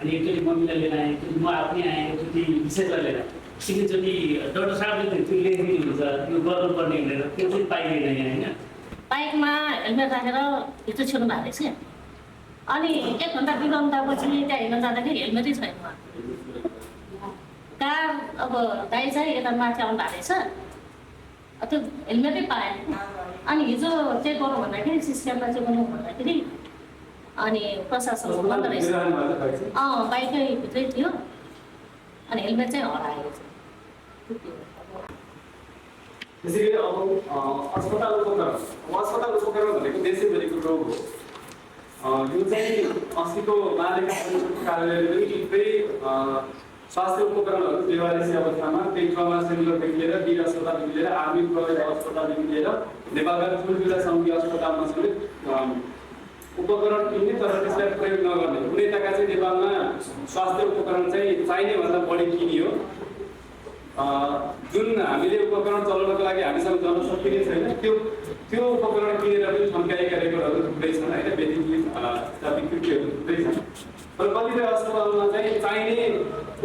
अनि एकचोटि मम्मीलाई लिएर आएँ, एकचोटि म आफै आएँ, एकचोटि विषयलाई लिएर एकचोटि डाक्टर साहबले त्यो लेखिदिनुहुन्छ त्यो गर्नुपर्ने भनेर त्यो चाहिँ पाइँदैन यहाँ होइन। बाइकमा हेलमेट राखेर भित्र छिर्नु भएको रहेछ। अनि 1 घन्टा 2 घन्टापछि त्यहाँ हिँड्न जाँदाखेरि हेलमेटै छैन। कार अब दाइ चाहिँ यता माथि आउनु भएको रहेछ, त्यो हेलमेटै पाएन। अनि हिजो चेक गरौँ भन्दाखेरि सिसी क्यामेरा चेक गर्नु भन्दाखेरि अनि प्रशासन भन्दो रहेछ बाइकै भित्रै थियो अनि हेलमेट चाहिँ हराएको छ। त्यसैले अब अस्पताल उपकरण भनेको देशैभरिको रोग हो। यो चाहिँ अस्तिको महालेखा परीक्षकको कार्यालयले पनि थुप्रै स्वास्थ्य उपकरणहरू बेवारिसी अवस्थामा त्यही ट्रमा सेन्टरदेखि लिएर वीर अस्पतालदेखि लिएर आर्मी प्रवेश अस्पतालदेखि लिएर नेपालका ठुल्ठुला सङ्घीय अस्पतालमा समेत उपकरण किन्ने तर त्यसलाई प्रयोग नगर्ने कुनै जग्गा चाहिँ नेपालमा स्वास्थ्य उपकरण चाहिँ चाहिने भन्दा बढी किनियो। जुन हामीले उपकरण चलाउनको लागि हामीसँग जान सकिने छैन त्यो उपकरण किनेर पनि थन्काएका रेकर्डहरू थुप्रै छन् होइन, विकृतिहरू थुप्रै छन्। तर कतिपय अस्पतालमा चाहिँ चाहिने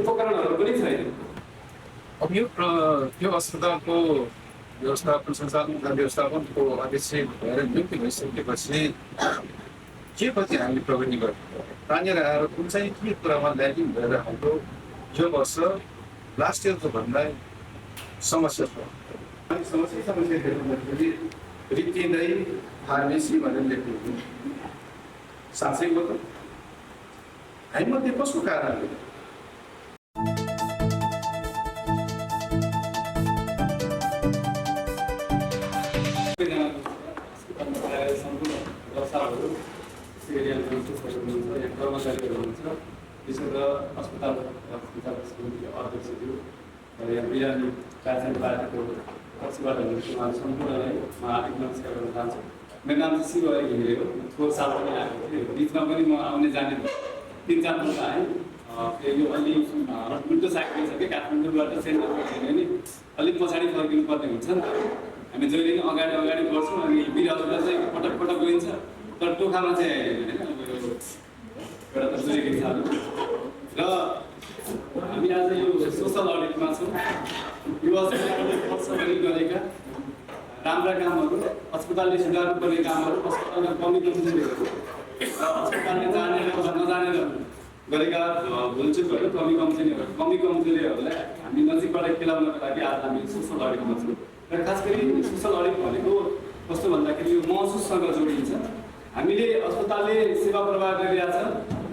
उपकरणहरू पनि छैन। अब यो अस्पतालको व्यवस्थापन संसाधन व्यवस्थापनको अध्यक्ष भएर नियुक्ति भइसकेपछि के कति हामीले प्रगति गर्नु तानेर आएर कुन चाहिँ के कुरामा ल्यागिङ भएर हाम्रो यो वर्ष लास्ट इयरको भन्दा समस्या छ। अनि समस्या हेर्दाखेरि रित्तिँदै फार्मेसी भनेर लेख्नु साँच्चै हो त हामीमध्ये कसको कारणले कर्मचारीहरू हुनुहुन्छ, विशेष गरेर अस्पताल समितिका अध्यक्षज्यू र यहाँ बिरामी कार्यक्रम पार्टीको पक्षबाट हुनुहुन्छ उहाँहरू सम्पूर्णलाई म हार्दिक नमस्कार गर्न चाहन्छु। मेरो नाम चाहिँ शिव घिमिरे हो। थोर साल पनि आएको थिएँ, बिचमा पनि म आउने जाने 3-4 पल्ट आएँ। यो अलि उल्टो साइकल छ कि काठमाडौँबाट सेन्टरमा हेर्ने नि अलिक पछाडि फर्किनु पर्ने हुन्छ नि त। हामी जहिले पनि अगाडि बढ्छौँ अनि वीर अस्पताल चाहिँ पटक गइन्छ तर टोखामा चाहिँ एउटा त जोडेको छ। र हामी आज यो सोसल अडिटमा छौँ। यो अस्पतालले वर्षभरि गरेका राम्रा कामहरू, अस्पतालले सुधार्नुपर्ने कामहरू, अस्पतालमा कमी कमजोरीहरू र अस्पतालले जानेर वा नजानेर गरेका भुलचुकहरू, कमी कमजोरीहरूलाई हामी नजिकबाट खेलाउनको लागि आज हामी सोसल अडिटमा छौँ। र खास गरी सोसल अडिट भनेको कस्तो भन्दाखेरि यो महसुससँग जोडिन्छ। हामीले अस्पतालले सेवा प्रवाह गरिरहेछ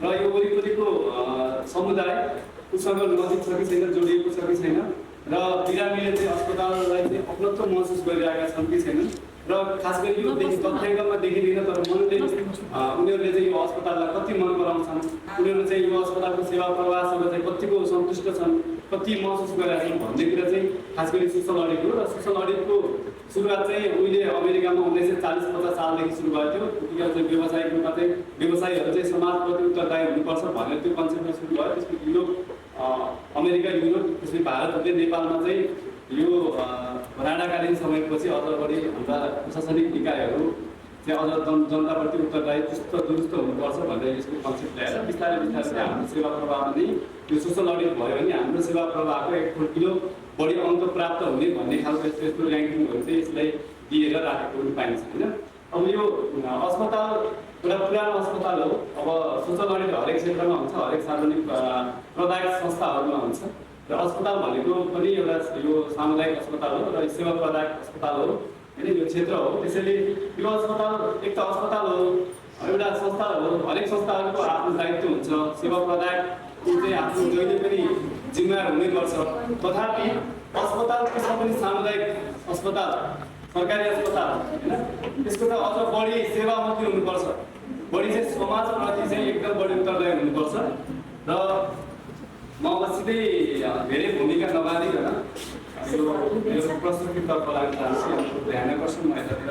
र यो वरिपरिको समुदाय उसँग नजिक छ कि छैन, जोडिएको छ कि छैन, र बिरामीले चाहिँ अस्पताललाई चाहिँ अपनत्व महसुस गरिरहेका छन् कि छैनन्। र खास गरी यो तथ्याङ्कमा देखिँदैन तर मनले उनीहरूले चाहिँ यो अस्पताललाई कति मन पराउँछन्, उनीहरू चाहिँ यो अस्पतालको सेवा प्रवाहसँग चाहिँ कतिको सन्तुष्ट छन्, कति महसुस गरिरहेका छन् भन्ने कुरा चाहिँ खास गरी सोसल अडिट हो। र सोसल अडिटको सुरुवात चाहिँ उहिले अमेरिकामा 1940-50 सालदेखि सुरु भएको थियो। त्यतिखेर चाहिँ व्यावसायिक रूपमा चाहिँ व्यवसायीहरू चाहिँ समाजप्रति उत्तरदायी हुनुपर्छ भनेर त्यो कन्सेप्टमा सुरु भयो। त्यसपछि अमेरिका, युरोप, त्यसपछि भारतले नेपालमा चाहिँ यो राणाकालीन समयपछि अझ बढी हाम्रा प्रशासनिक निकायहरू चाहिँ अझ जनताप्रति उत्तरदायी चुस्त दुरुस्त हुनुपर्छ भनेर यसको कन्सेप्ट ल्याएर बिस्तारै बिस्तारै हाम्रो सेवा प्रवाहमा नै यो सोसल अडिट भयो भने हाम्रो सेवा प्रवाहको 1 किलो बढी अङ्क प्राप्त हुने भन्ने खालको यस्तो ऱ्याङ्किङहरू चाहिँ यसलाई दिएर राखेको पनि पाइन्छ होइन। अब यो अस्पताल एउटा पुरानो अस्पताल हो। अब सोसल अडिट हरेक क्षेत्रमा हुन्छ, हरेक सार्वजनिक प्रदायक संस्थाहरूमा हुन्छ। र अस्पताल भनेको पनि एउटा यो सामुदायिक अस्पताल हो र सेवा प्रदायक अस्पताल हो होइन, यो क्षेत्र हो। त्यसैले यो अस्पताल एक त अस्पताल हो, एउटा संस्था हो। हरेक संस्थाहरूको आफ्नो दायित्व हुन्छ, सेवा प्रदायकको चाहिँ आफ्नो जहिले पनि जिम्मेवार हुनैपर्छ। तथापि अस्पताल त्यसमा पनि सामुदायिक अस्पताल, सरकारी अस्पताल होइन, त्यसको त अझ बढी सेवामुखी हुनुपर्छ, बढी चाहिँ समाजप्रति चाहिँ एकदम बढी उत्तरदायी हुनुपर्छ। र म सिधै धेरै भूमिका नबाँधिकन यो मेरो प्रस्तुतितर्फ लाग्न चाहन्छु। ध्यान आकर्षण म यतातिर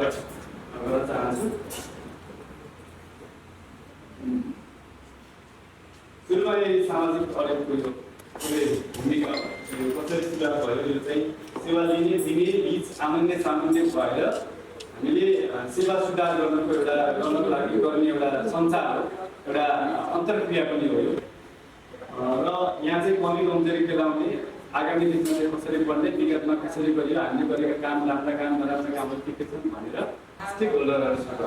गर्न चाहन्छु। सुरुमा सामाजिक अडिटको यो भूमिका कसरी सुधार भयो, यो चाहिँ सेवा लिने दिने बिच सामान्य भएर हामीले सेवा सुधार गर्नको लागि गर्ने एउटा सञ्चार हो, एउटा अन्तर्क्रिया पनि हो यो। र यहाँ चाहिँ कमी कमजोरी केलाउने आगामी दिनमा चाहिँ कसरी बढ्ने विगतमा कसरी गरियो हामीले गरेका काम राम्रा काम नराम्रा कामहरू के छन् भनेर स्टेक होल्डरहरूसँग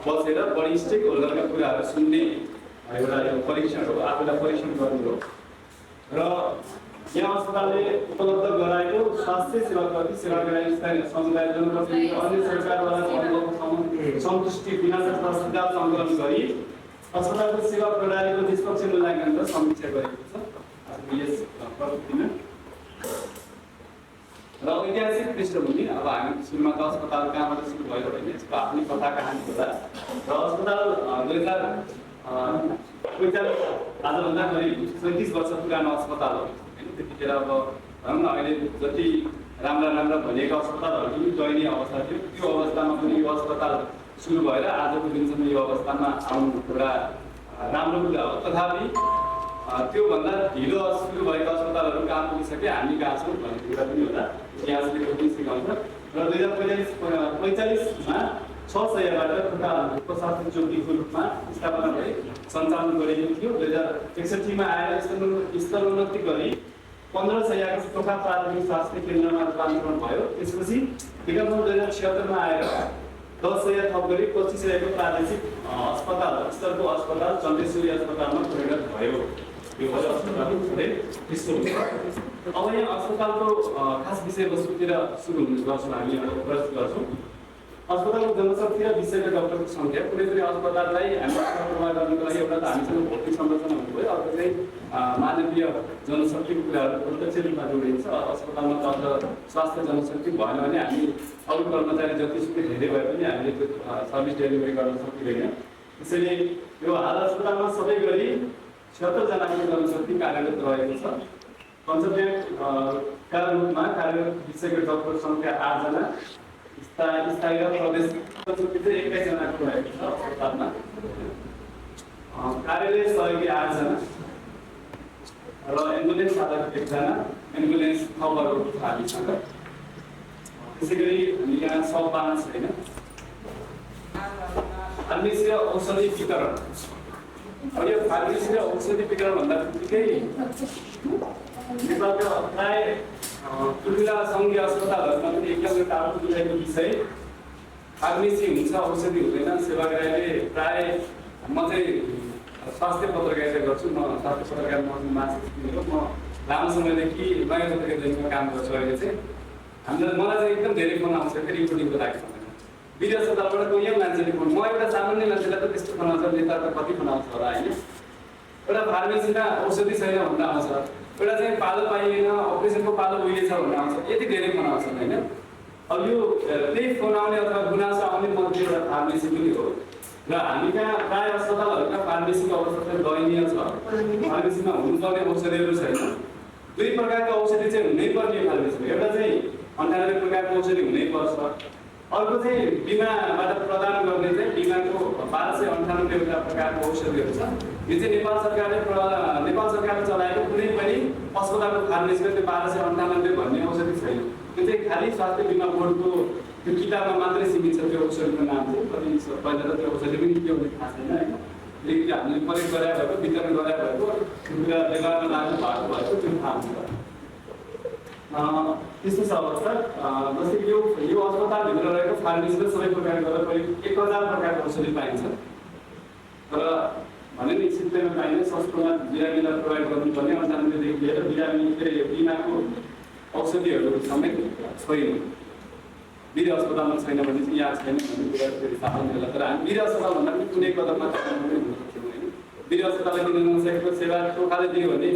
बसेर बढी स्टेक होल्डरका कुराहरू सुन्ने एउटा यो परीक्षण हो, आफूलाई परीक्षण गर्नु हो। र यहाँ अस्पतालले उपलब्ध गराएको स्वास्थ्य सेवाप्रति सेवाग्राही स्थानीय समुदाय जनप्रतिनिधि अन्य सरकारद्वारा सन्तुष्टि बिना सुझाव सङ्कलन गरी अस्पतालको सेवा प्रणालीको निष्पक्ष मूल्याङ्कन र समीक्षा गरेको छ यस प्रवृत्तिमा। र ऐतिहासिक पृष्ठभूमि अब हामी सुरुमा त अस्पताल कहाँबाट सुरु भयो भने यसको आफ्नै कथा कहानी होला। र अस्पताल 2045 आजभन्दा करिब 37 वर्ष पुरानो अस्पताल हो होइन। त्यतिखेर अब भनौँ न अहिले जति राम्रा भनिएका अस्पतालहरू पनि दयनीय अवस्था थियो, त्यो अवस्थामा पनि यो अस्पताल सुरु भएर आजको दिनसम्म यो अवस्थामा आउनु एउटा राम्रो कुरा हो। तथापि त्योभन्दा ढिलो सुरु भएका अस्पतालहरू कहाँ पुगिसके हामी कहाँ छौँ भन्ने कुरा पनि होला, इतिहासले पनि सिकाउँछ। र 2045मा 600बाट खोटाहरूको स्वास्थ्य चौकीको रूपमा स्थापना भई सञ्चालन गरिएको थियो। 2061मा आएर स्तरोन्नति गरी 1500को टोखा प्राथमिक स्वास्थ्य केन्द्रमा रूपान्तरण भयो। त्यसपछि विगतमा 2076मा आएर 10,000 थप गरी 2500को प्रादेशिक अस्पताल स्तरको अस्पताल चण्डेश्वरी अस्पतालमा परिणत भयो। यो अस्पतालको थोरै पृष्ठभूमि। अब यहाँ अस्पतालको खास विषयवस्तुतिर सुरु गर्छौँ, हामी प्रयास गर्छौँ। अस्पतालको जनशक्ति र विषयको डाक्टरको सङ्ख्या कुनै पनि अस्पताललाई हामी प्रभाव गर्नको लागि एउटा त हामीसँग भौतिक संरचना हुनुभयो, अर्को चाहिँ मानवीय जनशक्तिको कुराहरू प्रत्यक्ष रूपमा जोडिन्छ। अस्पतालमा त स्वास्थ्य जनशक्ति भएन भने हामी अरू कर्मचारी जतिसुकै धेरै भए पनि हामीले त्यो सर्भिस डेलिभरी गर्न सकिँदैन। त्यसैले यो हाल अस्पतालमा सबै गरी 76 जनाको जनशक्ति कार्यरत रहेको छ। कन्सल्टेन्टका रूपमा कार्यरत विषयको डाक्टर सङ्ख्या 8 जना, स्थायी र प्रदेश जनशक्ति चाहिँ 21 जनाको रहेको छ अस्पतालमा। कार्यालय सहयोगी 8 जना र एम्बुलेन्स चालक 1 जना, एम्बुलेन्स थपहरू हामीसँग। त्यसै गरी हामी यहाँ सबान छैन। फार्मेसी र औषधि वितरण, अब यो फार्मेसी र औषधि वितरण भन्दा बित्तिकै नेपालका प्राय ठुल्ठुला सङ्घीय अस्पतालहरूमा पनि एकदमै टाढो बुझाएको विषय फार्मेसी हुन्छ औषधि हुँदैन। सेवाग्राहीले प्राय म चाहिँ स्वास्थ्य पत्रकारिता गर्छु, म स्वास्थ्य पत्रकार मासिक म लामो समयदेखि नयाँ पत्रकार दैनिकमा काम गर्छु। अहिले चाहिँ मलाई चाहिँ एकदम धेरै फोन आउँछ फेरि रिपोर्टिङको लागि भनेर। विधि अस्पतालबाट कोही मान्छेले फोन, म एउटा सामान्य मान्छेलाई त त्यस्तो फोन आउँछ, नेता त कति फोन आउँछ होला होइन। एउटा फार्मेसीमा औषधि छैन भन्दा आउँछ, एउटा चाहिँ पालो पाइएन, अपरेसनको पालो उहिलेछ भन्ने आउँछ, यति धेरै फोन आउँछ होइन। अब यो त्यही फोन आउने अथवा गुनासो आउने मध्ये एउटा फार्मेसी पनि हो। र हामी कहाँ प्राय अस्पतालहरूका फार्मेसीको अवस्था चाहिँ दयनीय छ। फार्मेसीमा हुनुपर्ने औषधिहरू छैन। दुई प्रकारको औषधि चाहिँ हुनैपर्ने फार्मेसीमा, एउटा चाहिँ 98 प्रकारको औषधि हुनैपर्छ, अर्को चाहिँ बिमाबाट प्रदान गर्ने चाहिँ बिमाको 1298 प्रकारको औषधिहरू छ। यो चाहिँ नेपाल सरकारले चलाएको कुनै पनि अस्पतालको फार्मेसीमा त्यो 1298 भन्ने औषधि छैन। त्यो चाहिँ खालि स्वास्थ्य बिमा बोर्डको त्यो किताबमा मात्रै सीमित छ। त्यो औषधिको नाम चाहिँ कति पहिला त त्यो औषधि पनि के हुन्छ थाहा छैन होइन। लेकिन हामीले प्रयोग गराए भएको, वितरण गराए भएको, कुरा व्यवहारमा लागु भएको त्यो थाहा हुन्छ। त्यस्तो छ अवस्था। जस्तै कि यो अस्पतालभित्र रहेको फार्मेसीमा सबै प्रकारको करिब 1000 प्रकारको औषधि पाइन्छ। तर भने नि सित्तैमा पाइने सस्तोमा बिरामीलाई प्रोभाइड गर्नुपर्ने 98 देखि लिएर बिमाको औषधिहरू समेत छैन। विधि अस्पतालमा छैन भने चाहिँ यहाँ छैन भन्ने कुरा फेरि थाहा हुँदैन। तर हामी विधि अस्पताल भन्दा पनि कुनै कदममा हुन सक्छौँ होइन। विधि अस्पतालले दिन नसकेको सेवा टोखाले दियो भने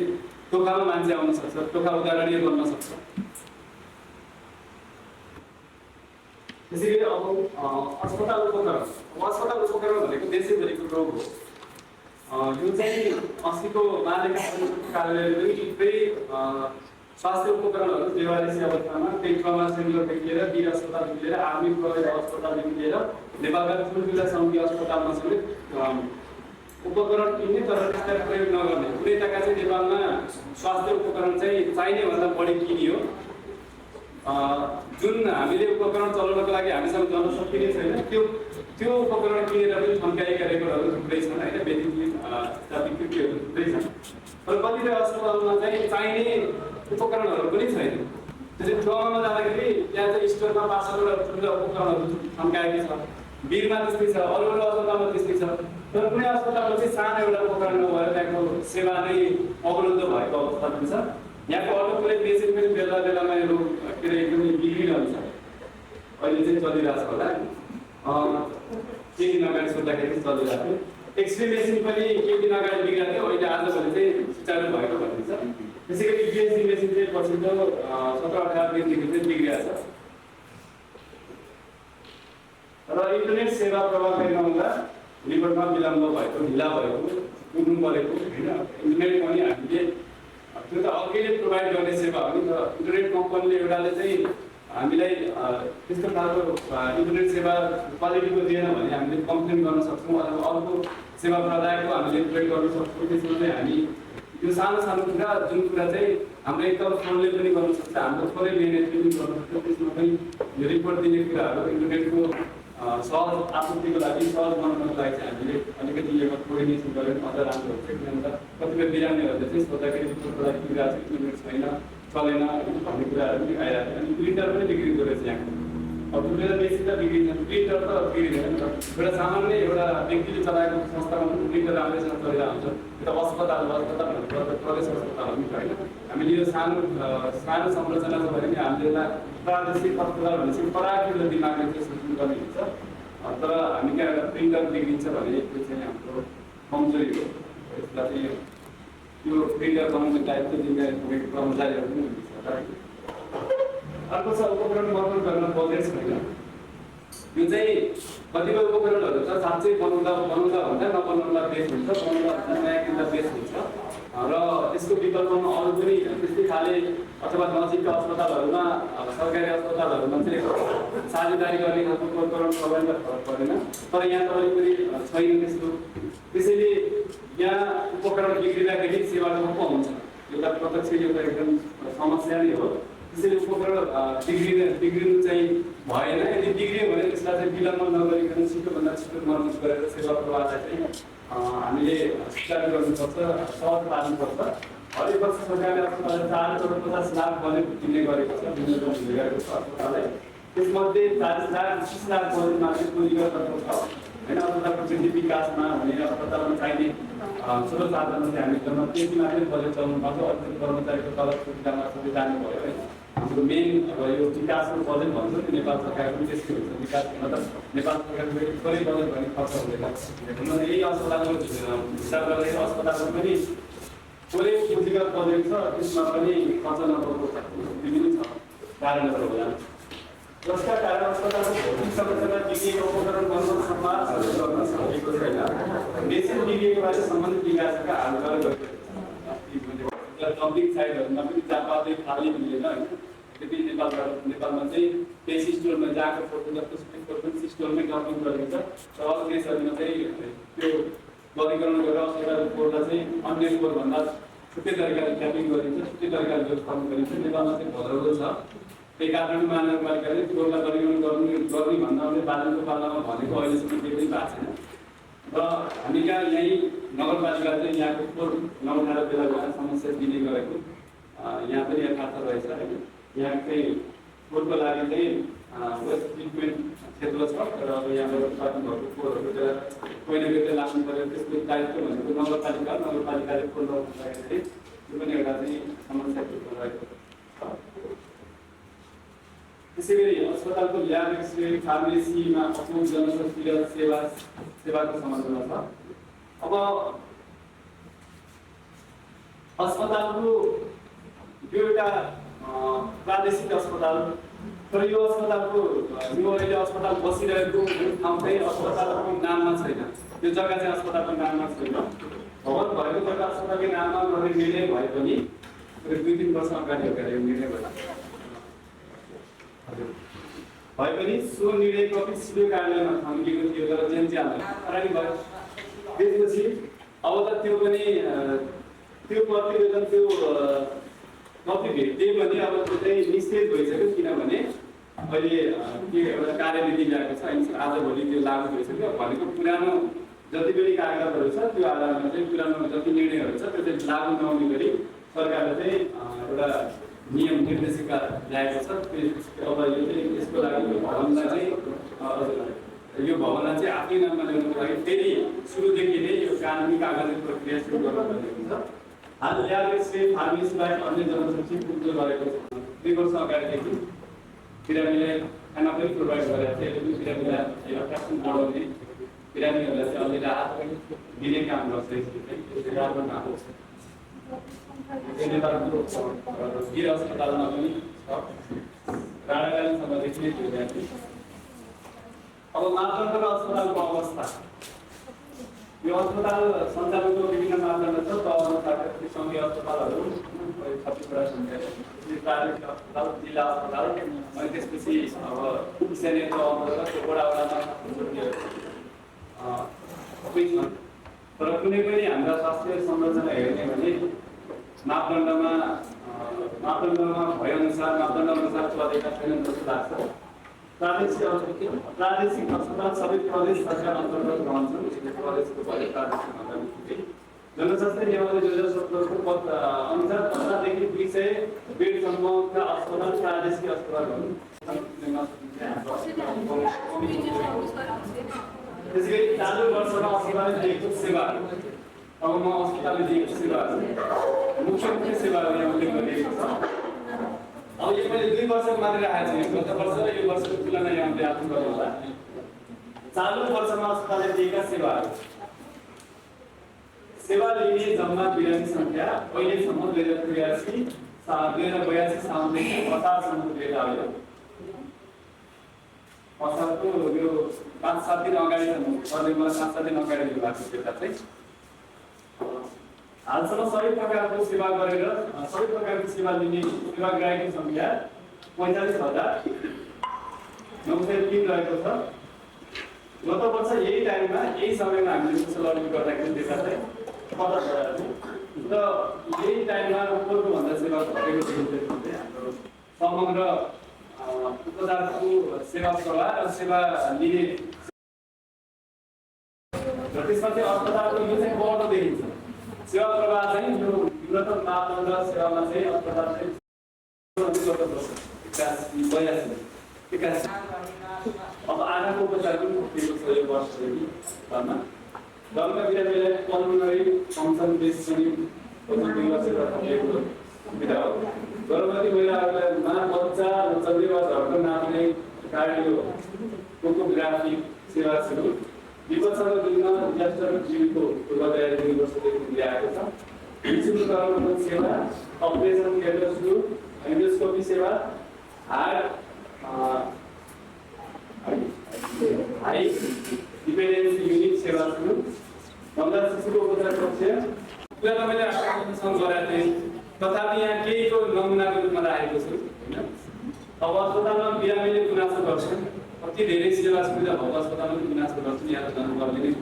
टोखामा मान्छे आउन सक्छ, टोखा उदाहरणीय बन्न सक्छ। त्यसै गरी अब अस्पताल उपकरण भनेको देशैभरिको रोग हो। यो चाहिँ 80को मालेका कार्यालयले पनि थुप्रै स्वास्थ्य उपकरणहरू बेवारिसी अवस्थामा त्यही ट्रमा सेन्टरदेखि लिएर वीर अस्पतालदेखि लिएर आर्मी कलेज अस्पतालदेखि लिएर नेपालका ठुल्ठुला सङ्घीय अस्पतालमा समेत उपकरण किन्ने तर त्यसलाई प्रयोग नगर्ने कुनै जग्गा चाहिँ नेपालमा स्वास्थ्य उपकरण चाहिँ चाहिने भन्दा बढी किनियो। जुन हामीले उपकरण चलाउनको लागि हामीसँग जनशक्ति नै छैन, त्यो त्यो उपकरण किनेर पनि थन्काएका रेकर्डहरू थुप्रै छन् होइन, व्यक्तिगत विकृतिहरू थुप्रै छन्। तर कतिपय अस्पतालमा चाहिँ चाहिने उपकरणहरू पनि छैन। त्यसैले ट्रमामा जाँदाखेरि त्यहाँ चाहिँ स्टोरमा 500 ठुला उपकरणहरू थन्काएकै छ। वीरमा त्यस्तै छ, अरू अस्पतालमा त्यस्तै छ। तर कुनै अस्पतालमा चाहिँ सानो एउटा उपकरण नभएर त्यहाँको सेवा नै अवरुद्ध भएको अवस्था पनि छ। यहाँको अटोप्लेट मेसिन पनि बेला बेलामा यो के अरे एकदमै बिग्रिरहन्छ। अहिले चाहिँ चलिरहेको छ होला, केही दिन अगाडि सोद्धाखेरि चलिरहेको थियो। एक्सरे मेसिन पनि केही दिन अगाडि बिग्रेको थियो, अहिले आजभोलि चाहिँ सुचारू भएको भनिन्छ। त्यसै गरी युएसजी मेसिन चाहिँ पछिल्लो 17-18 दिनदेखि चाहिँ बिग्रिरहेको छ। र इन्टरनेट सेवा प्रभावकारी नहुँदा रिपोर्टमा विलम्ब भएको, ढिला भएको, पुग्नु परेको होइन। इन्टरनेट पनि हामीले त्यो त अर्कैले प्रोभाइड गर्ने सेवा हो नि त। इन्टरनेट कम्पनीले एउटाले चाहिँ हामीलाई त्यस्तो खालको इन्टरनेट सेवा क्वालिटीको दिएन भने हामीले कम्प्लेन गर्न सक्छौँ, अथवा अर्को सेवा प्रदायकको हामीले प्रयोग गर्न सक्छौँ। त्यसमा चाहिँ हामी यो सानो सानो कुरा, जुन कुरा चाहिँ हाम्रो एकल फोनले पनि गर्न सक्छ, हाम्रो थोरै मेहनत पनि गर्न सक्छ, त्यसमा पनि यो रिपोर्ट दिने कुराहरू इन्टरनेटको सहज आपूर्तिको लागि, सहज बनाउनको लागि चाहिँ हामीले अलिकति यो कोर्डिनेसन गरेर अझ राम्रो हुन्छ। किनभने कतिपय बिरामीहरूले चाहिँ सोद्धाखेरि रिपोर्टको लागि कुरा चाहिँ इन्टरनेट छैन, चलेन भन्ने कुराहरू पनि आइरहेको थियो। अनि प्रिन्टर पनि बिग्रिँदो रहेछ यहाँको। अब दुईवटा मेसिन त बिग्रिन्छ, प्रिन्टर त बिग्रिँदैन नि त। एउटा सामान्य एउटा व्यक्तिले चलाएको संस्थामा पनि प्रिन्टर राम्रैसँग चलिरहेको हुन्छ। त्यो त अस्पताल भन्नुपर्दा प्रदेश अस्पताल हो नि त होइन। हामीले यो सानो संरचना छ भने हामीले यसलाई प्रादेशिक अस्पताल भनेपछि पराकिलो दिमागले चाहिँ सोच्नुपर्ने हुन्छ। तर हामी कहाँ एउटा प्रिन्टर बिग्रिन्छ भने त्यो चाहिँ हाम्रो कमजोरी हो। यसलाई चाहिँ यो प्रिन्टर बनाउने दायित्व जिम्मेवारी कर्मचारीहरू पनि हुन्छ। अर्को छ उपकरण मर्मत गर्न बजेट छैन। यो चाहिँ कतिपय उपकरणहरू छ साँच्चै बनाउँदा भन्दा नबनाउँदा बेस हुन्छ, बनाउँदा भन्दा नयाँ किन्दा बेस हुन्छ। र त्यसको विकल्पमा अरू पनि त्यस्तै खाले अथवा नजिकका अस्पतालहरूमा, सरकारी अस्पतालहरूमा चाहिँ साझेदारी गर्ने खालको उपकरण प्रबन्ध फरक परेन। तर यहाँ तपाईँको छैन त्यस्तो। त्यसैले यहाँ उपकरण बिग्रिँदाखेरि सेवा ठप्प हुन्छ। एउटा प्रत्यक्ष एउटा एकदम समस्या नै हो। त्यसैले उपकरण बिग्रिनु चाहिँ भएन। यदि बिग्रियो भने त्यसलाई चाहिँ विलम्ब नगरिकन छिटोभन्दा छिटो मर्मत गरेर सेवा प्रवाहलाई चाहिँ हामीले सुचारू गर्नुपर्छ, सहज पार्नुपर्छ। हरेक वर्ष सरकारले अस्पताललाई 4.50 लाख बजेट दिने गरेको छ, विनियोजन हुने गरेको छ अस्पताललाई। त्यसमध्ये 40 लाख 20 लाख बजेटमा चाहिँ पुँजीगत तत्त्व छ होइन। अस्पतालको वृद्धि विकासमा भने अस्पतालमा चाहिने स्रोत साधनमा चाहिँ हामी जम्मा त्यति मात्रै बजेट चलाउनुपर्छ। अतिरिक्त कर्मचारीको तलब सुविधामा सबै जानुभयो है। हाम्रो मेन अब यो विकासको बजेट भन्छ नि, नेपाल सरकारको पनि त्यस्तै हुन्छ। विकास मतलब नेपाल सरकारको थोरै बजेट भने खर्च हुँदैन। यही अस्पतालको हिसाब गर्दाखेरि अस्पतालमा पनि थोरै पुँजीगत बजेट छ, त्यसमा पनि खर्च नगरेको विभिन्न छ कारणहरू होला। जसका कारण अस्पतालको भौतिक संरचना बिग्रिएको उपकरण बनाउन सम्मान गर्न सकेको छैन। मेसिन बिग्रिएकोबाट सम्बन्धित विकासका हालचाल गरिरहेको छ। पब्लिक साइडहरूमा पनि चापाले खाली मिलेन होइन। त्यति नेपालमा चाहिँ त्यही स्टोरमा जहाँको फोटो जस्तो पनि स्टोरमै डम्पिङ गरेको छ। र अरू देशहरूमा चाहिँ त्यो वर्गीकरण गरेर अस्पतालको कोडलाई चाहिँ अन्य कोडभन्दा छुट्टै तरिकाले ट्यापिङ गरिन्छ, छुट्टै तरिकाले व्यवस्थापन गरिन्छ। नेपालमा चाहिँ भद्रको छ। त्यही कारणले महानगरपालिकाले कोडलाई वर्गीकरण गर्ने भन्दा बालनको पालामा भनेको अहिलेसम्म केही पनि भएको छैन। र हामी कहाँ यहीँ नगरपालिका चाहिँ यहाँको कोड नउठाएर बेला बेला समस्या दिने गरेको यहाँ पनि यथार्थ रहेछ होइन। यहाँ चाहिँ कोडको लागि चाहिँ वेस्ट ट्रिटमेन्ट क्षेत्र छ। र अब यहाँबाट उत्पादन भएको कोडहरू बेला कोही न कोही लाग्नु पऱ्यो। त्यसको दायित्व भनेको नगरपालिकाले कोड नउठाउँदाखेरि त्यो पनि एउटा चाहिँ समस्या रहेको छ। त्यसै गरी अस्पतालको ल्याब, एक्सरे, फार्मेसीमा अपुग जनस्वास्थ्य सेवाको सम्बन्धमा छ। अब अस्पतालको यो एउटा प्रादेशिक अस्पताल, तर यो अस्पतालको यो अहिले अस्पताल बसिरहेको ठाउँ चाहिँ अस्पतालको नाममा छैन। त्यो जग्गा चाहिँ अस्पतालको नाममा छैन। भवन भएको जग्गा अस्पतालको नाममा गर्ने निर्णय भए पनि 2-3 वर्ष अगाडि यो निर्णय भयो। भए पनि सो निर्णय कपिसिलो कार्यालयमा थन्किएको थियो, तर जेन्च्यालमा खरानी भयो। त्यसपछि अब त त्यो पनि त्यो प्रतिवेदन त्यो कपी भेटिदियो भने अब त्यो चाहिँ निषेध भइसक्यो। किनभने अहिले के एउटा कार्यविधि ल्याएको छ आजभोलि त्यो लागू भइसक्यो भनेको पुरानो जति पनि कागजातहरू छ त्यो आधारमा चाहिँ पुरानो जति निर्णयहरू छ त्यो चाहिँ लागू नहुने गरी सरकारले चाहिँ एउटा नियम निर्देशिका ल्याएको छ। अब यो चाहिँ यसको लागि यो भवनलाई चाहिँ आफ्नै नाममा ल्याउनुको लागि फेरि सुरुदेखि नै यो कानुनी कागजी प्रक्रिया सुरु गर्नु भनेको छ। हाल ल्याएको श्री फार्मेसी बाहेक अन्य जनशक्ति पुग्दो गरेको छ। 2 वर्ष अगाडिदेखि बिरामीलाई खाना पनि प्रोभाइड गरेको थियो। बिरामीलाई अट्र्याक्सन बढाउने बिरामीहरूलाई चाहिँ अलि राहत दिने काम गर्छ। यसले राम्रो काम हो। वीर अस्पतालमा पनि राणागालीसम्मदेखि नै जोडिएको थियो। अब मापदण्ड र अस्पतालको अवस्था यो अस्पताल सञ्चालनको विभिन्न मापदण्ड छ। तहअनुसारका सङ्घीय अस्पतालहरू 36वटा सङ्घीय प्राथमिक अस्पताल जिल्ला अस्पताल अनि त्यसपछि अब स्थानीय तह अन्तर्गत वडामा सबै छन्। तर कुनै पनि हाम्रा स्वास्थ्य संरचना हेर्ने भने मापदण्डमा भएअनुसार मापदण्ड अनुसार चलेका छैनन् जस्तो लाग्छ। प्रादेशिक अस्पताल सबै प्रदेश सरकार अन्तर्गत रहन्छन्। प्रदेशको भयो प्रादेशिक अन्तर्गत जनस्वास्थ्य नियमावली 2017 को अनुसार 15 देखि 200 बेडसम्मका अस्पताल प्रादेशिक अस्पतालहरू त्यसैगरी चालु वर्षमा अस्पतालले दिएको सेवाहरू अब म अस्पतालले दिएको सेवाहरू मुख्य सेवाहरू यहाँ उल्लेख गरिएको छ। अब यो मैले 2 वर्ष मात्रै राखेको छु। गत वर्ष र यो वर्षको तुलना यहाँले आफू गर्नु होला। चालु वर्षमा अस्पतालले दिएका सेवाहरू सेवा लिने जम्मा बिरामी संख्या अहिलेसम्म 2082 साउनदेखि असारसम्म लिएर आयो। असारको यो 5-7 दिन अगाडिसम्म सर्वेमा 7-7 दिन अगाडि भएको डेटा चाहिँ हालसम्म सबै प्रकारको सेवा गरेर सबै प्रकारको सेवा लिने सेवाग्राहीको संख्या 45,903 रहेको छ। गत वर्ष यही टाइममा यही समयमा हामीले सोसल अडिट गर्दाखेरि डेटा चाहिँ 50,000 र यही टाइममा उपरको भन्दा सेवा घटेको देखिन्छ। हाम्रो समग्र उपचारको सेवा प्रवाह र सेवा लिने र त्यसमा चाहिँ अस्पतालको यो चाहिँ बढ्दो देखिन्छ। सेवा प्रवाह चाहिँ यो न्यूनतम मापदण्ड सेवामा चाहिँ अस्पताल चाहिँ 82 अब आधाको उपचार पनि दिएको छ यो वर्षदेखि घरमा। घरमा बिरामीलाई पल्मोनरी फङ्सन बेस पनि 2 वर्षबाट थपिएको सुविधा हो। गर्भवती महिलाहरूलाई बच्चा र चन्द्रमा झर्को नाप्ने कार्डियोग्राफी सेवा सुरु विपदसँग जुझ्न ज्येष्ठ जीवको पूर्वाधार 2 वर्षदेखि ल्याएको छ। विशुद्धीकरण सेवा अपरेसन थिएटर सुरु एन्डोस्कोपी सेवा हार्ट हाई डिपेन्डेन्सी युनिट सेवा सुरु नवजात शिशुको उपचार कक्ष पुरा मैले आफूसँग गराएको थिएँ। तथापि यहाँ केहीको नमुनाको रूपमा राखेको छु होइन। अब अस्पतालमा बिरामीले गुनासो गर्छन्। कति धेरै सेवा सुविधा भएको अस्पतालमा पनि गुनासो गर्छन्। यहाँ त गर्नुपर्ने नै छ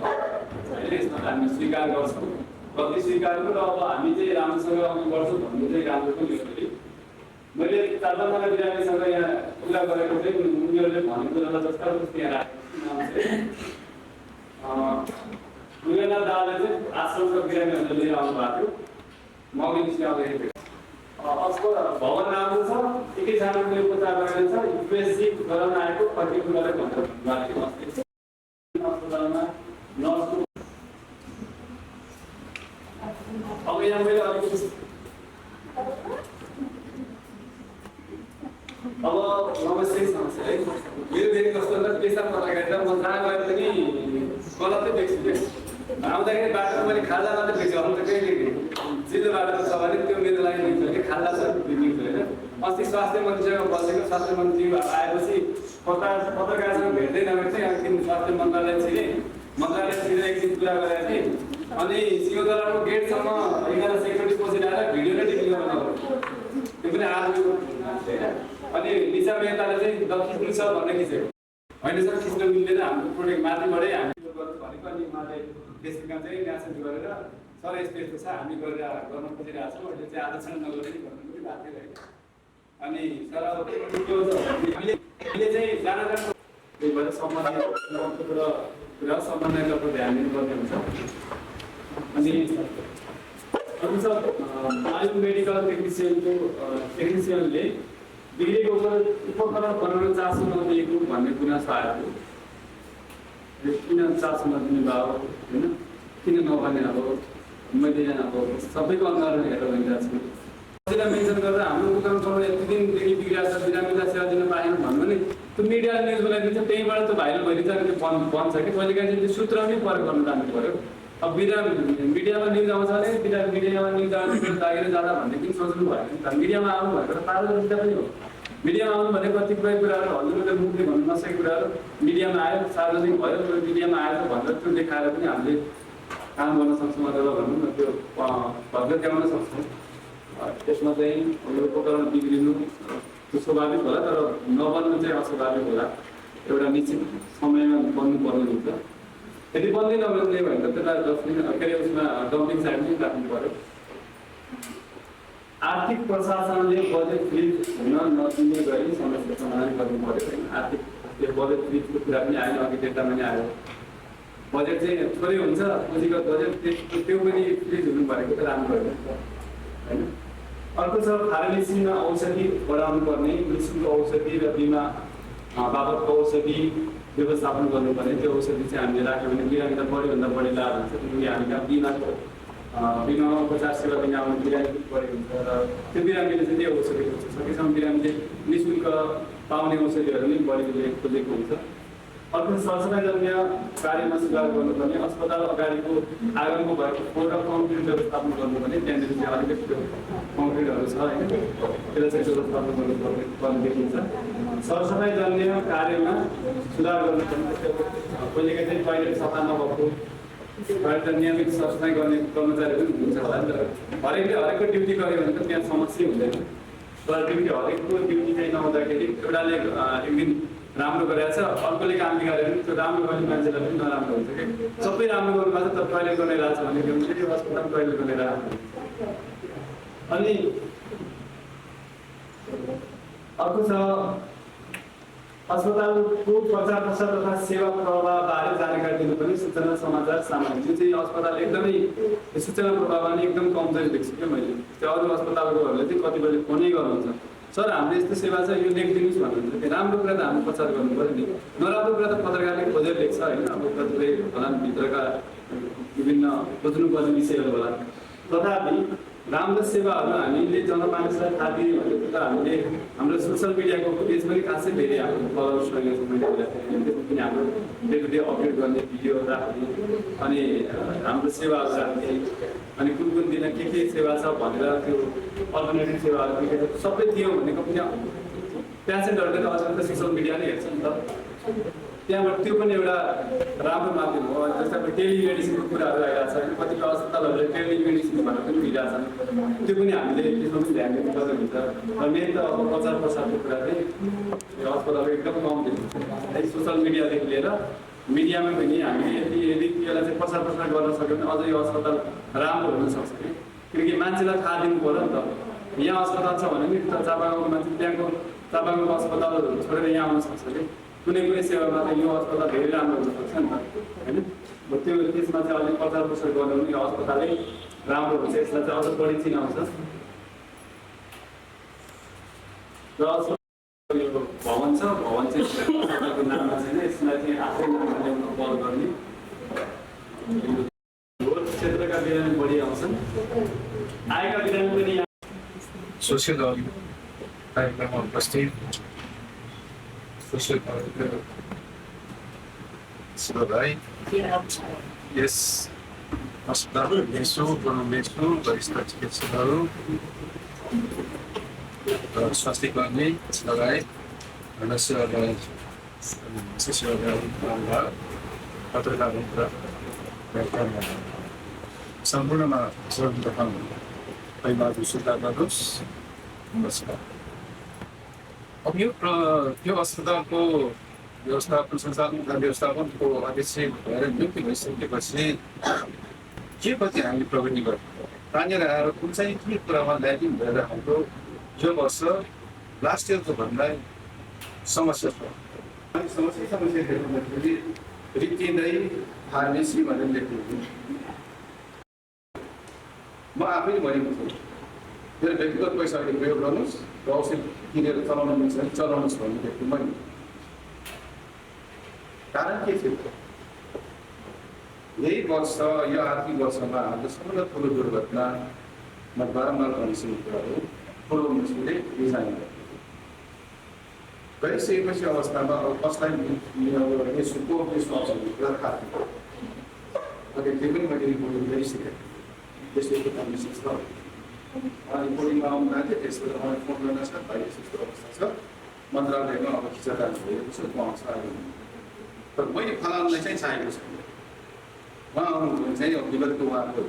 होइन। यसमा हामी स्वीकार गर्छौँ। गल्ती स्वीकार गर्नु र अब हामी चाहिँ राम्रोसँग अघि बढ्छौँ भन्नु चाहिँ राम्रो पनि हो। मैले 4-5 बिरामीसँग यहाँ कुरा गरेको चाहिँ उनीहरूले भनेको जस्ता जस्ता यहाँ राखेको उनीहरूलाई दाले चाहिँ आश्रमका बिरामीहरूले लिएर आउनु भएको थियो। मगेपछि आउँदाखेरि भवन राम्रो छ। एकैजनाले उपचार गरेको छ। युएसजी गराउन आएको पर्टिकुलर भनेर अस्पतालमा नर्सको अब यहाँ मैले अलिकति अब नमस्ते समस्या है मेरो धेरै कस्तो हुन्छ पेसा पलाएर म जहाँ गएर पनि गलतै देख्छु के आउँदाखेरि बाटोमा मैले खाल्ला मात्रै देख्छु। अरू त केही देख्दिनँ। सिधो बाटो छ भने त्यो मेरो लागि देख्छु कि खाल्ला छ देख्छु होइन। अस्ति स्वास्थ्य मन्त्रीसँग बसेको स्वास्थ्य मन्त्री आएपछि पत्रकारसँग भेट्दै नभए चाहिँ एकदिन स्वास्थ्य मन्त्रालय छिरे एकदिन कुरा गरेको थिएँ। अनि सिंहदरबारको गेटसम्म 11 सेक्युरिटी पसिरहेर भिडियो नै टिभी गर्न गयो। त्यो पनि आज अनि निशा मेहताले चाहिँ खिच्नु छ भन्ने खिचेको होइन सर खिच्नु मिल्दैन। हाम्रो प्रोजेक्ट माथिबाटै हामी गर्नु भनेको अनि उहाँले त्यसमा चाहिँ म्यासेज गरेर सर यस्तो यस्तो छ हामी गरेर गर्न खोजिरहेको छौँ। अहिले चाहिँ आलोचना नगरेर गर्नु पनि बाध्य भयो। अनि सर अब के हो हामीले अहिले चाहिँ जाँदा त्यही भएर सम्बन्धित कुरा समन्वयतर्फ ध्यान दिनुपर्ने हुन्छ। अनि बायोमेडिकल टेक्निसियनले बिग्रेको उपकरण बनाउन चासो नदिएको भन्ने गुनासो आएको। किन चासो नदिने भयो होइन, किन नभने अब मैले अब सबैको अनुहारमा हेरेर भनिरहेको छु। कसैलाई मेन्सन गरेर हाम्रो उपकरण यति दिनदेखि बिग्रिरहेको छ, बिरामीलाई सेवा दिन पाएन भन्नु भने त्यो मिडियाले न्युज बनाइदिन्छ, त्यहीँबाट त्यो भाइरल भइदिन्छ अनि त्यो बन्छ कि कहिलेकाहीँ चाहिँ त्यो सूत्र पनि प्रयोग गर्नु जानु पऱ्यो। अब मिडियामा न्युज आउँछ भने मिडियामा न्युज आउने लागेर जाँदा भन्ने किन सोच्नु भएन। मिडियामा आउनु भनेको त पारदर्शिता पनि हो। मिडियामा आउनु भने कतिपय कुराहरू हजुरले मुखले भन्नु नसकेको कुराहरू मिडियामा आयो, सार्वजनिक भयो, मिडियामा आयो भनेर त्यो देखाएर पनि हामीले काम गर्न सक्छौँ अथवा भनौँ न त्यो भद्रत्याउन सक्छौँ। त्यसमा चाहिँ यो उपकरण बिग्रिनु त्यो स्वाभाविक होला, तर नबन्नु चाहिँ अस्वाभाविक होला। एउटा निश्चित समयमा बन्नुपर्ने हुन्छ। यदि बन्दै नबन्ने भने त त्यसलाई डस्टबिन के अरे उसमा डम्पिङ साइडमै राख्नु पऱ्यो। आर्थिक प्रशासनले बजेट फ्रिज हुन नदिने गरी समस्या समाधान गर्नु पऱ्यो होइन। आर्थिक त्यो बजेट फ्रिजको कुरा पनि आएन, अघि डेटामा पनि आयो। बजेट चाहिँ थोरै हुन्छ, पुँजीगत बजेट त्यो पनि फ्रिज हुनु भनेको त राम्रो होइन होइन। अर्को छ फार्मेसीमा औषधि बढाउनु पर्ने, निःशुल्क औषधि र बिमा बाबतको औषधि व्यवस्थापन गर्नुपर्ने। त्यो औषधि चाहिँ हामीले राख्यो भने बिरामीलाई बढीभन्दा बढी लाभ हुन्छ। किनकि हामी कहाँ बिमामा उपचार सेवा दिन आउने बिरामी बढी हुन्छ र त्यो बिरामीले चाहिँ त्यही औषधि खोज्छ। सकेसम्म बिरामीले निःशुल्क पाउने औषधिहरू पनि बढी खोजेको हुन्छ। अर्को सरसफाइजन्य कार्यमा सुधार गर्नुपर्ने, अस्पताल अगाडिको आँगनको भएको फोहोर र कङ्क्रिट व्यवस्थापन गर्नुपर्ने। त्यहाँनिर चाहिँ अलिकति त्यो कङ्क्रिटहरू छ होइन, त्यसलाई चाहिँ व्यवस्थापन गर्नुपर्ने देखिन्छ। सरसफाइजन्य कार्यमा सुधार गर्नुपर्ने, कहिलेकाहीँ चाहिँ टोइलेट सफा नभएको, टोइलेट नियमित सरसफाइ गर्ने कर्मचारीहरू पनि हुन्छ होला नि त। हरेकको ड्युटी गऱ्यो भने त त्यहाँ समस्या हुँदैन। तर हरेकको ड्युटी चाहिँ नहुँदाखेरि एउटाले एक दिन राम्रो गरेको छ, अर्कोले काम बिगाऱ्यो भने त्यो राम्रो गर्ने मान्छेलाई पनि नराम्रो हुन्छ कि। सबै राम्रो गर्नु भएको छ तर टोइलेट गर्ने रहेछ भने त्यो अस्पताल टोइलेट गर्ने राम्रो। अनि अर्को छ अस्पतालको प्रचार प्रसार तथा सेवा प्रवाहबारे जानकारी दिनुपर्ने, सूचना समाचार सामग्री। यो चाहिँ अस्पताल एकदमै सूचना प्रवाहमा नि एकदम कमजोरी देख्छु क्या मैले। त्यो अरू अस्पतालकोहरूले चाहिँ कतिपयले फोनै गर्नुहुन्छ, सर हाम्रो यस्तो सेवा छ यो लेखिदिनुहोस् भन्नुहुन्छ। त्यो राम्रो कुरा त हामीले प्रचार गर्नु पऱ्यो नि, नराम्रो कुरा त पत्रकारले खोजेर लेख्छ होइन। अब कतिपय होला भित्रका विभिन्न खोज्नुपर्ने विषयहरू होला। तथापि राम्रो सेवाहरू हामीले जनमानसलाई थाहा दिने भनेको त हामीले हाम्रो सोसियल मिडियाको पेज पनि खासै धेरै हाम्रो फलोवर्स रहेको छ। मैले त्यसमा पनि हाम्रो डे टु डे अपडेट गर्ने भिडियो राख्ने, अनि हाम्रो सेवाहरू राख्ने, अनि कुन कुन दिन के सेवा छ भनेर त्यो अल्टरनेटिभ सेवाहरू के सबै दियो भनेको पनि पेसेन्टहरूले त अझै त सोसियल मिडिया नै हेर्छ नि त। त्यहाँबाट त्यो पनि एउटा राम्रो माध्यम हो। जस्तै अब टेलिमेडिसिनको कुराहरू आइरहेको छ होइन, कतिपय अस्पतालहरूले टेलिमेडिसिन भनेर पनि दिइरहेछन्। त्यो पनि हामीले त्यसमा पनि ध्यान दिनुपर्ने हुन्छ। र मेन त अब प्रचार प्रसारको कुरा चाहिँ यो अस्पतालको एकदम कम देखिन्छ। सोसियल मिडियादेखि लिएर मिडियामा पनि हामीले यदि यसलाई चाहिँ प्रचार प्रसार गर्न सक्यो भने अझ यो अस्पताल राम्रो हुनसक्छ कि। किनकि मान्छेलाई थाहा दिनु पऱ्यो नि त। यहाँ अस्पताल छ भने नि त चापागाउँको मान्छे त्यहाँको चापागाउँको अस्पतालहरू छोडेर यहाँ आउन सक्छ कि। कुनै सेवामा चाहिँ यो अस्पताल धेरै राम्रो हुनसक्छ नि त होइन। त्यो त्यसमा चाहिँ अलिक प्रचार प्रसार गर्नु पनि यो अस्पतालै राम्रो हुन्छ, यसलाई चाहिँ अझ बढी चिनाउँछ। र यो भवन छ, भवन चाहिँ सरकारको नाममा छैन, यसलाई चाहिँ आफै नाममा ल्याउन पहल गर्ने। क्षेत्रका बिरामी बढी आउँछन्, आएका बिरामी पनि सोसियल कार्यक्रममा उपस्थित सोसियल भाइ यस अस्पतालको मेसो वरिष्ठ चिकित्सकहरू र स्वास्थ्य कर्मी लगायत पत्रकार सम्पूर्णमा सर्वप्रथम पहिलाहरू सुधार गर्नुहोस्। नमस्कार। अब यो अस्पतालको व्यवस्थापन संसाधन व्यवस्थापनको अध्यक्ष भएर नियुक्ति भइसकेपछि के कति हामीले प्रगति गर्नु तानेर आएर कुन चाहिँ के कुरामा ल्याकिङ भएर हाम्रो यो वर्ष लास्ट इयरको भन्दा समस्या छ। अनि समस्या हेर्दाखेरि रित्तिँदै फार्मेसी भनेर लेख्नु म आफैले भनेको छु मेरो व्यक्तिगत पैसा अहिले प्रयोग गर्नुहोस् र औषध किनेर चलाउन मिल्छ भने चलाउनुहोस् भन्ने लेख्नु मैले। कारण के थियो यही वर्ष यो आर्थिक वर्षमा हाम्रो सबभन्दा ठुलो दुर्घटना बारम्बार भनिसकेको कुराहरू ठुलो मुस्किलले रिजाइन गरिसकेपछि अवस्थामा अब कसलाई यसको कुरा थाहा थियो। अनि त्यो पनि मैले रिपोर्टिङ गरिसकेँ त्यस्तो एउटा कन्डिसन छ। अनि रिपोर्टिङमा आउनुभएको थियो त्यसबाट मलाई फोन गर्न छ भाइ यस्तो अवस्था छ मन्त्रालयमा अब खिचातान भइरहेको छ म आउँछ आयो। तर मैले फलामलाई चाहिँ चाहेको छ उहाँ आउनुभयो भने चाहिँ विगतको उहाँको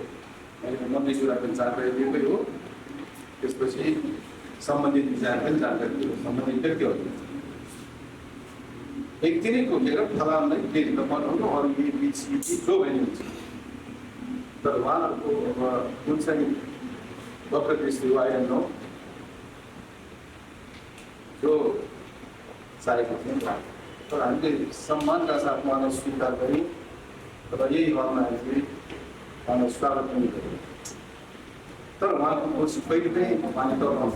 मैले मन्त्री चुराको जानकारी दिएकै हो। त्यसपछि सम्बन्धित विचारलाई जानकारी दियो सम्बन्धित व्यक्तिहरू एक दिनैको लिएर फलामलाई लिएर बनाउनु अरू यही बिच जो पनि हुन्छ। तर उहाँहरूको जुन चाहिँ डक्टर दृष्टि आएन जो चाहेको थियो तर हामीले सम्मानका साथ उहाँलाई स्वीकार गऱ्यौँ र यही हलमा आएपछि उहाँलाई स्वागत पनि गऱ्यौँ। तर उहाँको कोसिस कहिले पनि उहाँले दबाउनु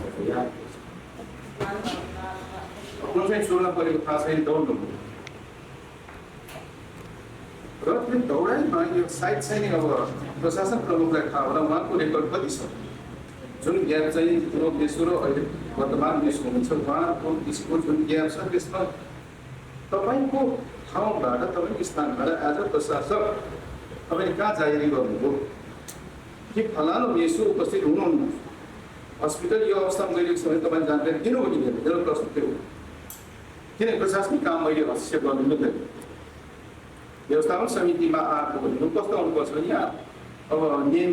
कुन चाहिँ चुर्न परेको थाहा छैन दौड्नु र त्यो दौडाइमा यो साइड चाहिँ नि अब प्रशासन प्रमुखलाई थाहा होला उहाँको रेकर्ड कति छ। जुन ग्याप चाहिँ पूर्व देशको र अहिले वर्तमान देशको हुनुहुन्छ उहाँको देशको जुन ग्याप छ त्यसमा तपाईँको ठाउँबाट तपाईँको स्थानबाट एज अ प्रशासक तपाईँले कहाँ जारी गर्नुभयो कि फलानु मेसो उपस्थित हुनुहुन्न हस्पिटल यो अवस्थामा गइरहेको छ भने तपाईँले जानकारी दिनु हो कि दिनु मेरो प्रश्न त्यो हो। किन प्रशासनिक काम मैले हस्तक्षेप गर्नु मिल्दैन। व्यवस्थापन समितिमा आएको भन्नु कस्तो आउनुपर्छ भने यहाँ अब नियम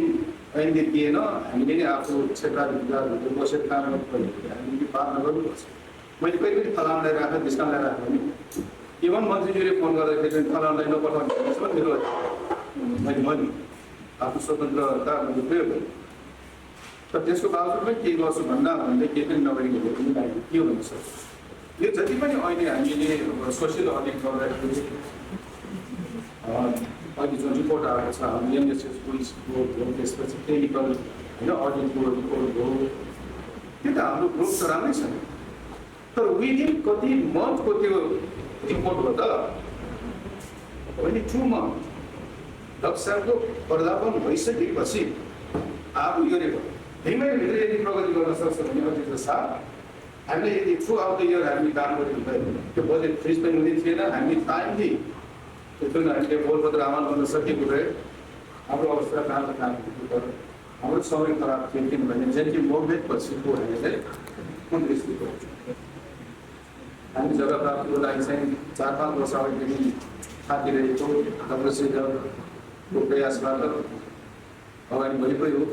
ऐनले दिएन हामीले नै आफ्नो क्षेत्राधिकारहरू बसेर काम गर्नुपर्ने हामीले पालना गर्नुपर्छ। मैले कहिले पनि फलामलाई राखेर डिस्काउन्टलाई राखेँ भने इभन मन्त्रीज्यूले फोन गर्दाखेरि फलामलाई नपठाउनु मेरो मैले भने आफ्नो स्वतन्त्रता मैले प्रयोग गरेँ। तर त्यसको बावजुद पनि केही गर्छु भन्दा भन्दै केही पनि नगरेको पनि के हुन्छ यो जति पनि अहिले हामीले सोसियल अडिट गर्दाखेरि अहिले जुन रिपोर्ट आएको छ हाम्रो एमएसएस पुलिसको त्यसपछि टेक्निकल होइन अडिटको रिपोर्ट हो त्यो त हाम्रो ग्रुप त राम्रै छ तर विदिन कति मन्थको त्यो रिपोर्ट हो त ओन्ली 2 मन्थ डक्टरको पर्दापन भइसकेपछि आफू यो रेकर्ड 2 महिनाभित्र यदि प्रगति गर्न सक्छ भने अझै साथ हामीले यदि थ्रु आउट द इयर हामीले काम गरेको हुँदैन त्यो बजेट फ्रिज पनि हुने थिएन हामी टाइमली त्यो हामीले बोलपत्र आह्वान गर्न सकेको भए हाम्रो अवस्था काम हाम्रो समय खराब थियो किनभने जेनकी मोभमेन्ट पछिको हामीले चाहिँ कुन दृष्टिको हामी जग्गा प्राप्तिको लागि चाहिँ 4-5 वर्ष अगाडिदेखि थाकिरहेको डक्टरसितको प्रयासबाट अगाडि बढेकै हो।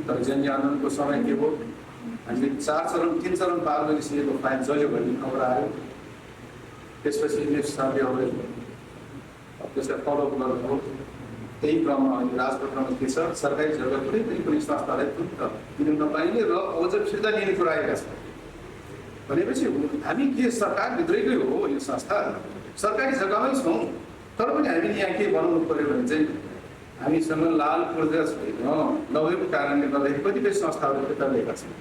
तर जनजी आन्दोलनको समय के हो हामीले 3 चरण पार गरिसकेको फाइन जल्यो भन्ने खबर आयो। त्यसपछि नेक्स्ट साथै अब त्यसलाई फलोअप गर्नु त्यही क्रममा अहिले राजपत्रमा के छ सरकारी जग्गा कुनै पनि संस्थालाई दिनु नपाइने र अझ फिर्ता लिने कुरा आएका छन् भनेपछि हामी के सरकारभित्रैकै हो यो संस्था सरकारी जग्गामै छौँ तर पनि हामीले यहाँ के बनाउनु पर्यो भने चाहिँ हामीसँग लाल पूर्जा छैन नभएको कारणले गर्दाखेरि कतिपय संस्थाहरू फिर्ता लिएका छन्।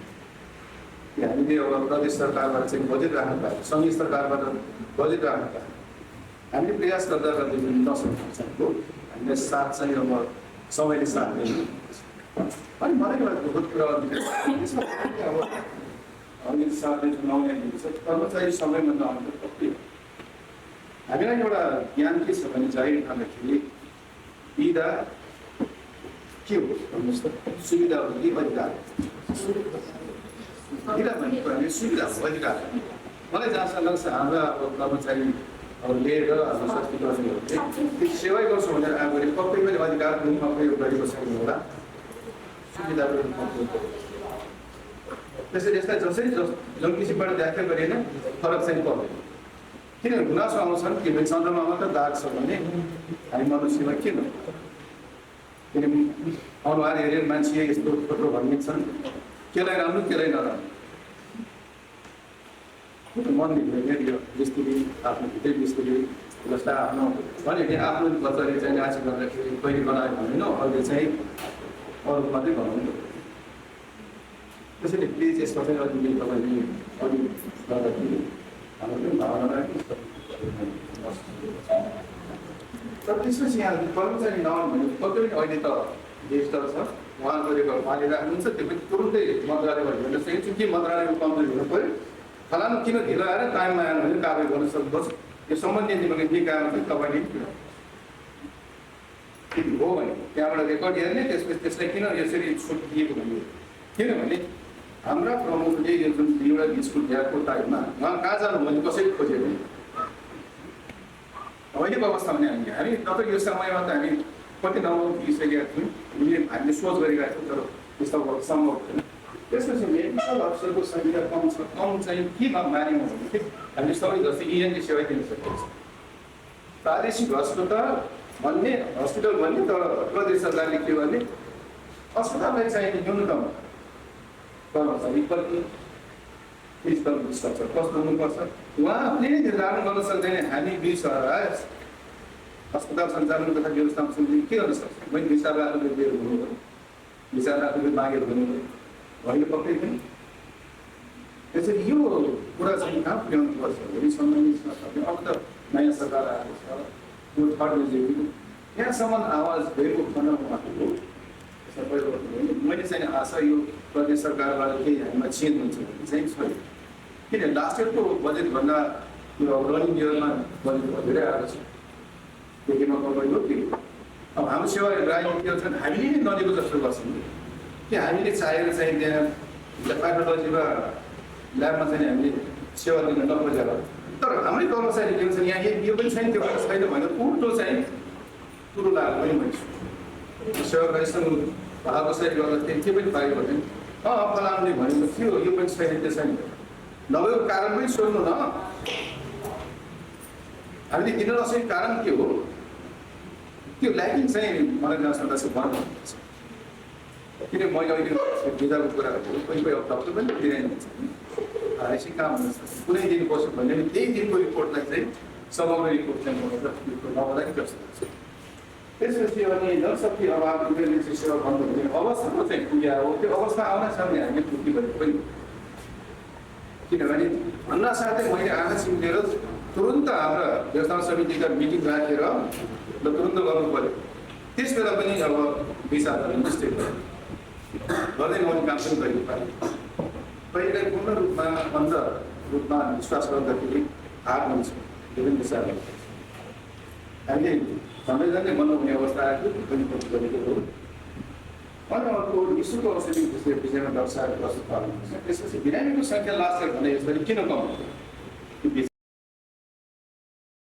हामीले अब प्रदेश सरकारबाट चाहिँ बजेट राख्नु पायो सङ्घीय सरकारबाट बजेट राख्नु पायो हामीले प्रयास गर्दा गर्दै पनि नसक्छौँ हामीले साथ चाहिँ अब समयले साथ दिनु अनि मलाई एउटा दुःखद कुरा अब अघि साथले चुनाउने कर्मचारी समयमा नआउनु कति हामीलाई एउटा ज्ञान के छ भने जाहिर खाँदाखेरि बिदा के हो भन्नुहोस् त सुविधा हो कि अधिकार बिदा भनेको हामी सुविधा हो अधिकार मलाई जहाँसम्म लाग्छ हाम्रा अब कर्मचारी अब लिएर हाम्रो स्वास्थ्य कर्मीहरूले त्यो सेवा गर्छौँ भनेर आयो भने पक्कै पनि अधिकारको रूपमा प्रयोग गरेको छैन होला सुविधाको रूपमा त्यसैले यसलाई जसरी जुन किसिमबाट व्याख्या गरिएन फरक चाहिँ पर्दैन। किन गुनासो आउँछन् कि चन्द्रमा मात्र दाग छ भने हामी मनुष्यमा किन किनभने अनुहार हेरेर मान्छे यस्तो फोटो भन्ने छन् केलाई राम्रो केलाई नराम्रो मन्दिर रेडियो मिस्त्री आफ्नो भित्रै मिस्त्री जस्ता आफ्नो भने नि आफ्नो बच्चाले चाहिँ नाच गर्दाखेरि पहिले बनायो भने अहिले चाहिँ अरू मात्रै बनाउनु त्यसैले प्लिज यसमा चाहिँ अलिकति तपाईँले अलिक गर्दाखेरि हाम्रो पनि भावना तर त्यसपछि यहाँ कर्मचारी नआउनु भने पक्कै पनि अहिले त डिजिटल छ उहाँ गरेको उहाँले राख्नुहुन्छ त्यो पनि तुरुन्तै मन्त्रालयबाट हेर्न सकिन्छ के मन्त्रालयको कमजोरी हुनु पऱ्यो फलानु किन ढिलो आएर टाइममा आएन भने कारवाही गर्न सक्नुपर्छ यो सम्बन्धित निम्ति के कारण चाहिँ तपाईँले हो भने त्यहाँबाट रेकर्ड हेर्ने त्यसपछि त्यसलाई किन यसरी छुट दिएको भन्ने किनभने हाम्रा प्रमुखले यो जुन एउटा स्कुल ल्याएको टाइममा उहाँ कहाँ जानु भने कसरी खोज्यो भने अहिलेको अवस्थामा नि हामी तपाईँ यो समयमा त हामी कति नम्बर पुगिसकेका थियौँ हामीले सोच गरिरहेका थियौँ तर त्यस्तो सम्भव थिएन त्यसपछि मेडिकल अफिसरको सङ्ख्या कम छ कम चाहिँ के मान्यौँ भने हामीले सबै जस्तै इएनटी सेवा दिन सकिन्छ प्रादेशिक हस्पिटल भन्ने तर प्रदेश सरकारले के गर्ने अस्पताललाई चाहिने न्यूनतम कर्मचारी कति फिजिकल स्ट्रक्चर कस्तो हुनुपर्छ उहाँले निर्धारण गर्न सक्दैन हामी अस्पताल सञ्चालन तथा व्यवस्थापन समिति के गर्न सक्छ मैले विचार राख्नु दिएर हुनु विचार राख्नु मागेर हुनु होइन पक्कै पनि त्यसरी यो कुरा चाहिँ कहाँ पुर्याउनु पर्छ भने सम्बन्धित अब त नयाँ सरकार आएको छ यो थर्ड रेजिम यहाँसम्म आवाज भएको खण्ड उहाँको मैले चाहिँ आशा यो प्रदेश सरकारबाट केही हामीमा चेन्ज हुन्छ भने चाहिँ छैन किन लास्ट इयरको बजेटभन्दा यो रनिङ इयरमा बजेट धेरै आएको छ देखेमा तपाईँको के अब हाम्रो सेवा राजनीतिहरू छन् हामीले नै नदिएको जस्तो गर्छौँ कि हामीले चाहेर चाहिँ त्यहाँ प्याथोलोजी वा ल्याबमा चाहिँ हामीले सेवा दिन नखोजेर तर हाम्रै कर्मचारी के भन्छन् यहाँ यो पनि छैन त्यो पनि छैन भनेर उल्टो चाहिँ कुरो लगाएको पनि भन्छु सेवा राइसन भएको सही गर्दाखेरि के पनि पायो भने फलानुले भनेको थियो यो पनि छैन त्यो छैन नभएको कारण पनि सोध्नु न हामीले दिन नसकेको कारण के हो त्यो ल्याकिङ चाहिँ मलाई जहाँसम्म चाहिँ भन्नुपर्छ किन मैले अहिले भिजाको कुराहरू कोही कोही हप्ता पनि दिइरहन्छ यसै काम हुन्छ कुनै दिन बस्यो भने त्यही दिनको रिपोर्टलाई चाहिँ समग्र रिपोर्ट चाहिँ नहोला कि जस्तो लाग्छ त्यसपछि अनि जनशक्ति अभावले सेवा बन्द हुने अवस्थामा चाहिँ पुग्या हो त्यो अवस्था आउन सक्ने हामीले पुग्यो भने पनि किनभने भन्दा साथै मैले आँखा चिम्लेर तुरुन्त हाम्रा व्यवस्थापन समितिका मिटिङ राखेर ल तुरुन्त गर्नु पऱ्यो त्यस बेला पनि अब विचारहरू निश्चित गर्दै गाउने काम पनि गरेको पाएँ कहिलेकाहीँ पूर्ण रूपमा अन्त रूपमा विश्वास गर्दाखेरि हार हुन्छ त्यो पनि विचार गर्छ हामीले संविधानले बन्द हुने अवस्था आएको पनि गरेको हो अनि अर्को विश्वको औषधि विषयमा व्यवसाय प्रस्तुत पार्नु त्यसपछि बिरामीको सङ्ख्या लास्ट भन्दा यसरी किन कम